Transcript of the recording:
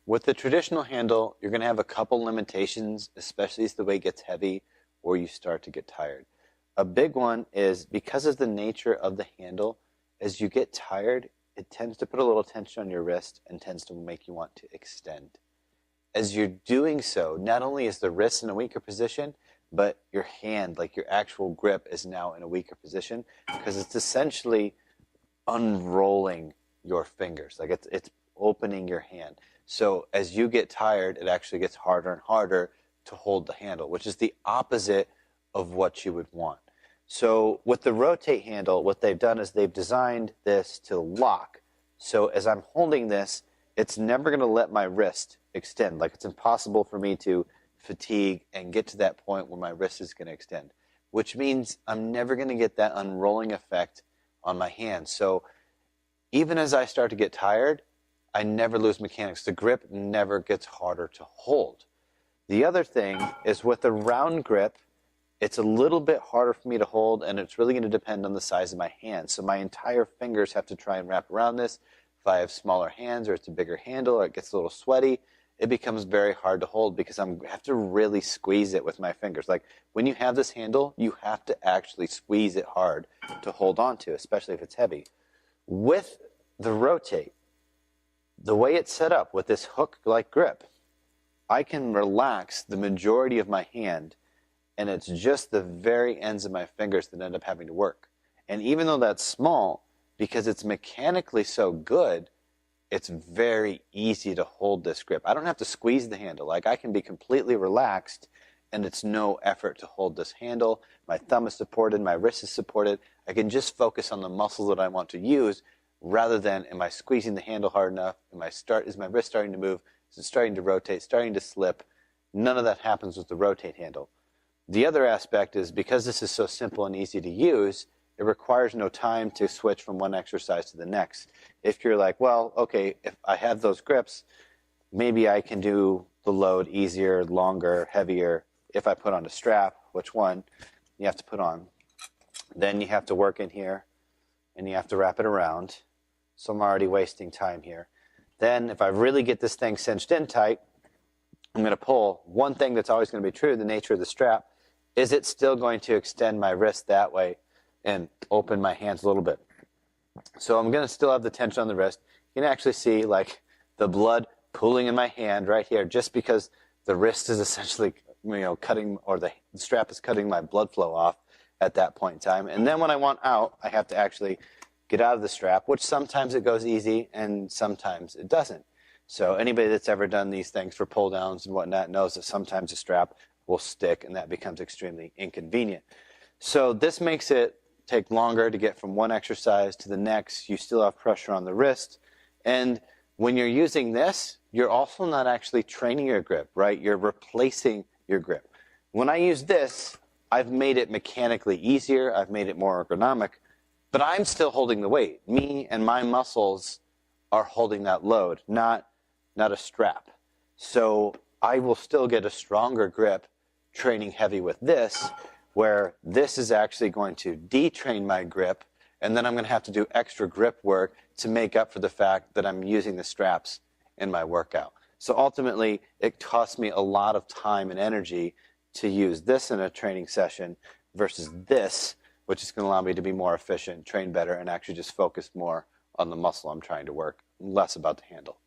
With the traditional handle, you're going to have a couple limitations, especially as the weight gets heavy or you start to get tired. A big one is because of the nature of the handle, as you get tired, it tends to put a little tension on your wrist and tends to make you want to extend. As you're doing so, not only is the wrist in a weaker position, but your hand, like your actual grip, is now in a weaker position because it's essentially unrolling your fingers. Like it's opening your hand. So as you get tired, it actually gets harder and harder to hold the handle, which is the opposite of what you would want. So with the RO-T8 handle, what they've done is they've designed this to lock. So as I'm holding this, it's never going to let my wrist extend. Like it's impossible for me to fatigue and get to that point where my wrist is going to extend, which means I'm never going to get that unrolling effect on my hand. So even as I start to get tired, I never lose mechanics. The grip never gets harder to hold. The other thing is with a round grip, it's a little bit harder for me to hold, and it's really going to depend on the size of my hand. So my entire fingers have to try and wrap around this. If I have smaller hands or it's a bigger handle or it gets a little sweaty, it becomes very hard to hold because I have to really squeeze it with my fingers. Like when you have this handle, you have to actually squeeze it hard to hold on to, especially if it's heavy. With the RO-T8, the way it's set up with this hook-like grip, I can relax the majority of my hand, and it's just the very ends of my fingers that end up having to work. And even though that's small, because it's mechanically so good, it's very easy to hold this grip. I don't have to squeeze the handle. Like I can be completely relaxed, and it's no effort to hold this handle. My thumb is supported, my wrist is supported. I can just focus on the muscles that I want to use rather than am I squeezing the handle hard enough? Is my wrist starting to move? Is it starting to rotate, starting to slip? None of that happens with the RO-T8 handle. The other aspect is because this is so simple and easy to use, it requires no time to switch from one exercise to the next. If you're like, well, okay, if I have those grips, maybe I can do the load easier, longer, heavier if I put on a strap, which one you have to put on. Then you have to work in here, and you have to wrap it around. So I'm already wasting time here. Then if I really get this thing cinched in tight, I'm going to pull. One thing that's always going to be true, the nature of the strap, is it's still going to extend my wrist that way and open my hands a little bit. So I'm going to still have the tension on the wrist. You can actually see like the blood pooling in my hand right here just because the wrist is essentially cutting, or the strap is cutting my blood flow off at that point in time. And then when I want out, I have to actually get out of the strap, which sometimes it goes easy and sometimes it doesn't. So anybody that's ever done these things for pull downs and whatnot knows that sometimes the strap will stick and that becomes extremely inconvenient. So this makes it take longer to get from one exercise to the next. You still have pressure on the wrist. And when you're using this, you're also not actually training your grip, right? You're replacing your grip. When I use this, I've made it mechanically easier. I've made it more ergonomic, but I'm still holding the weight. Me and my muscles are holding that load, not a strap. So I will still get a stronger grip training heavy with this, where this is actually going to detrain my grip, and then I'm going to have to do extra grip work to make up for the fact that I'm using the straps in my workout. So ultimately, it costs me a lot of time and energy to use this in a training session versus this, which is going to allow me to be more efficient, train better, and actually just focus more on the muscle I'm trying to work, less about the handle.